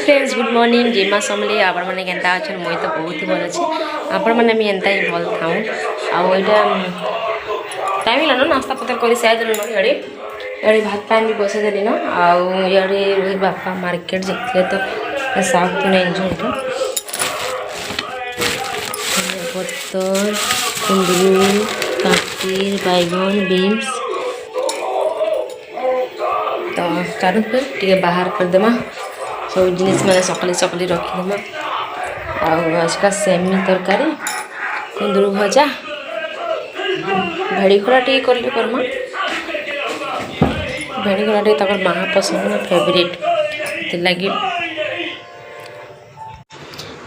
Friends good morning जिमा समले आपण मैंने केन्ता अच्छे मुई तो बहुत ही भल अच्छे आपण मैंने भी एंता ही भल थाऊँ आईटा टाइम लानो नास्ता पत्र कर साइड इे इे भात पान भी बसई देली न आड़े बापा मार्केट जाते तो साग तो नहीं जो पत्तर कुंदरू काकीर बैगन बीन्स तो चालू टे बाहर करदेमा सब जिनिस मैंने सकली सकली रखीदेमा आजका सेमी तरकारी कुंदरू भजा भेड़ी खड़ा टे करमा भेड़ी खड़ा टे महापसंद फेवरेट लगे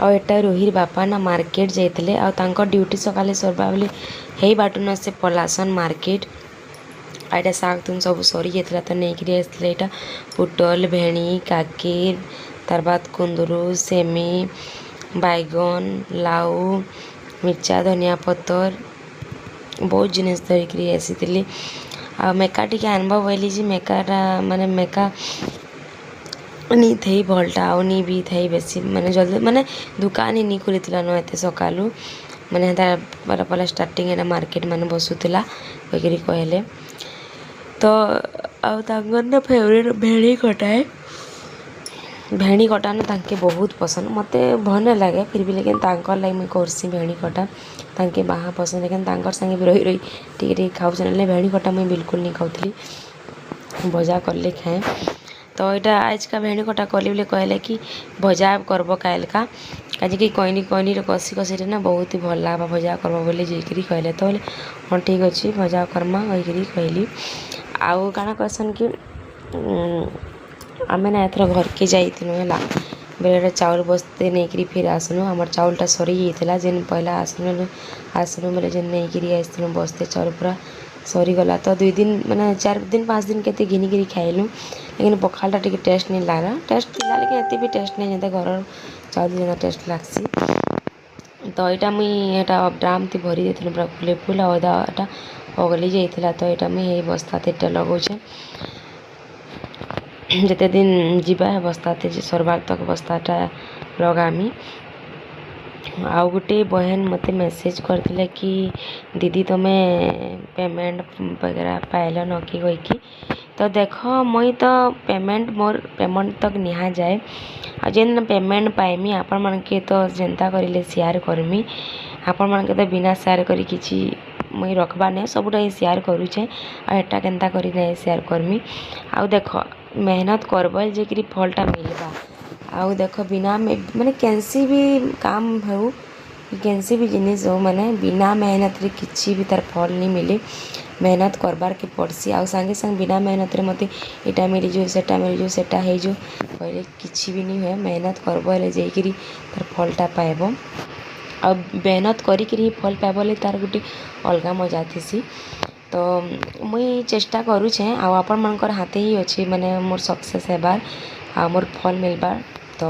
आटा रोहिर बापा ना मार्केट जाते ड्यूटी सकाले सरवा बोली हे बाटू न से पलासन मार्केट आईटा साग तुम सब सरी जाता तो नहीं आसते यहाँ पुटल भेणी काकीर तार बाद कुंदरू सेमी बैगन लाउ मिर्चा धनिया पत्तर बहुत जिनिस धरिक आसी आ मेका टी आनब बोली मेकाटा माने मेका नी थे भलटा आनी भी थे बेसी माने जल्दी माने दुकान ही नहीं खुली न एत सकालू माने पहला पहला स्टार्टिंग है मार्केट माने बसुला वगैरह कहले तो आगर फेवरेट भेड़ी कटा है भेड़ी कटा ना तांके बहुत पसंद मत भल लगे फिर भी लेकिन तांकर लगे मुझे करसी भेड़ी कटा तांके बाहा पसंद लेकिन तांकर संगे भी रही रही टे खाऊ भेड़ी कटा मुझे बिल्कुल नहीं खाऊली भजा कले खाए तो यहाँ आज का भेड़ी कटा कली बोले कहले कि भजा करब काल का कहीं कि कहनी कहनी कषि कषि ना बहुत ही भल लगा भजा करब बोले जाकरी कहले तो बोले हाँ ठीक अच्छे भजा करमा वही कहली आउ काना कहसन कि आम ना एथर घर के जाइलु है बेले चाउल बस्ते नहीं फिर आसनु आम चाउलटा सरी जाता जेन पहला आसनु बोले जेन नहीं आसलु बस्ते चाउल पूरा सरीगला तो 2 दिन मैंने 4 दिन 5 दिन के घिनिकी खाइलु लेकिन पखालटा टे टेस्ट नहीं लगा टेस्ट था लेकिन एत भी टेस्ट नहीं जैसे घर चाउल जेना टेस्ट लगसी तो यहाँ मुझे ड्राम थी भरी देती पूरा फुले फुल आधा पगली जाता तो यहाँ मुझे बस्ता तेटा लगौचे जिते दिन जीवा है बस्ता सरबार तक बस्ताटा लगामी आउ गोटे बहन मत मेसेज करते कि दीदी तुम्हें पेमेंट वगैरह पाइल न कि कहीकि तो देख मुई तो पेमेंट मोर पेमेंट तक निहा जाए जेन पेमेंट पाइमी आपण मन के तो जेनता करिले शेयर करमी आपण मन के तो बिना शेयर करी किछि मुई रखबा नहीं सबुटा शेयर करूचे आटा केनता करी नहीं शेयर करमी आउ देख मेहनत करब जे फलटा मिलवा आउ देख बिना माने कैंसी भी काम हो कैंसी भी जिनिस हो माने बिना मेहनत रे किछि भी तार फल नहीं मिले मेहनत करबार के पड़सी आउ संगे संग बिना मेहनत रे मते इटा मिली जो सेटा है जो कहले किछि भी नहीं है मेहनत करब ले जाइकरी तार फलटा पाइब आ मेहनत करी फल पाइबले तार गोटे अलग मजा थी तो मुई चेष्टा करूछे आपण मनकर हाथे ही अच्छे माने मोर सक्सेस हेबार आ मोर फल मिलबार तो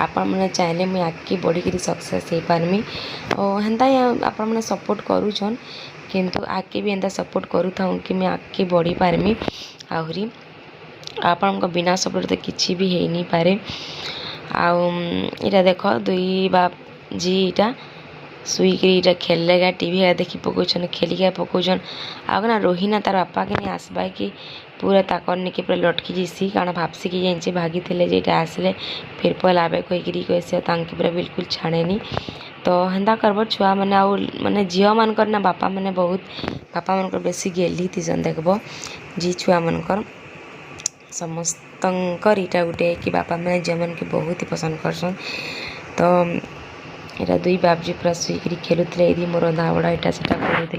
आपण मैंने चाहले मुझे आगे बढ़ी सक्सेस हो पारमी और हेन्ता आपण मैंने सपोर्ट करूछन किंतु आगे भी एंता सपोर्ट करू था कि मैं आगे बढ़ी पारमी आहरी आपण बिना सपोर्ट तो किसी भी हो नहीं पारे आटा देख 2 बाप जी इटा शुईकरी इटा खेलेगा टीवी देखी पकाउन खेलिका पकाउन आगना रोहिना तार बापा के नहीं आसबा कि पूरा ताकर निके पूरा लटकी जीसी कारण भापसी कि जाइए भागी थे जेटा आसले फिर पहले आवे कहीकि कैसे तांके पूरा बिल्कुल छाड़ेनी तो हेन्ता करब छुआ मैंने आउ माने झील मानकर ना बापा मैंने बहुत बापा मानकर बेसी गेली थीसन देखब जी छुआ मानकर समस्तंकर इटा गोटे कि बापा मैंने झील मान के बहुत ही पसंद करसन तो यहाँ 2 बापजी पूरा शुईकरी खेलुले ये मोर रंधा बड़ा इटा सेटा कर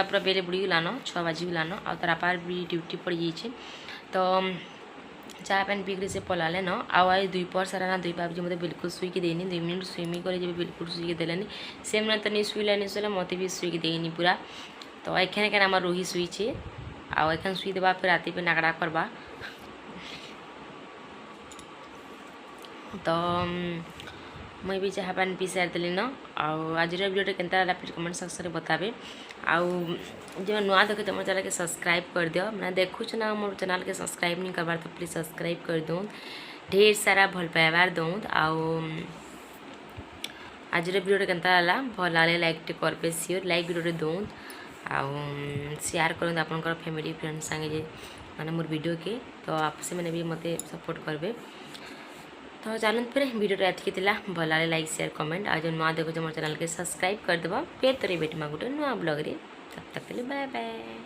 पूरा बेले बुड़ी गलान 6 बाजी गलान आ तार बापार भी ड्यूटी पड़ जाइए तो चाय पानी पीकर से पलाले न आज 2 पहर सारा ना 2 बाबजी मत बिल्कुल शुईक देनी 2 मिनट स्विमिंग कर बिल्कुल शुईक देलानी से मैंने तो नहीं शुईला मत भी शुईक देनी पूरा तो एखे क्या आम रोही शुईचे आखन शुई देवा फिर राति पे नागड़ा करवा तो मुई भी चाह पानी पी सारी देली न आज वीडियो केनता रहा फिर कमेंट सेक्शन में बताबे आउ जो नुआ देखे तो मोर चैनल के सब्सक्राइब कर दियो मैंने देखुच ना मोर चैनल के सब्सक्राइब नहीं करवार तो प्लीज सब्सक्राइब कर दूँ ढेर सारा भल पाइबार दूँ आज वीडियो केनता रहा भल लगे लाइक टे करबे सियोर लाइक वीडियो दूँ आउ शेयर करूँ आपंकर फैमिली फ्रेंड संगे माने मोर वीडियो के तो आप से मैंने भी मत सपोर्ट करबे तो चलते फिर वीडियो एतकी भल लगे लाइक शेयर कमेंट आज नुआ देखो मोर चैनल के सब्सक्राइब करदेव फिर तोरे बेटी माँ गोटे नुआ ब्लॉग रे तब तक के लिए बाय बाय।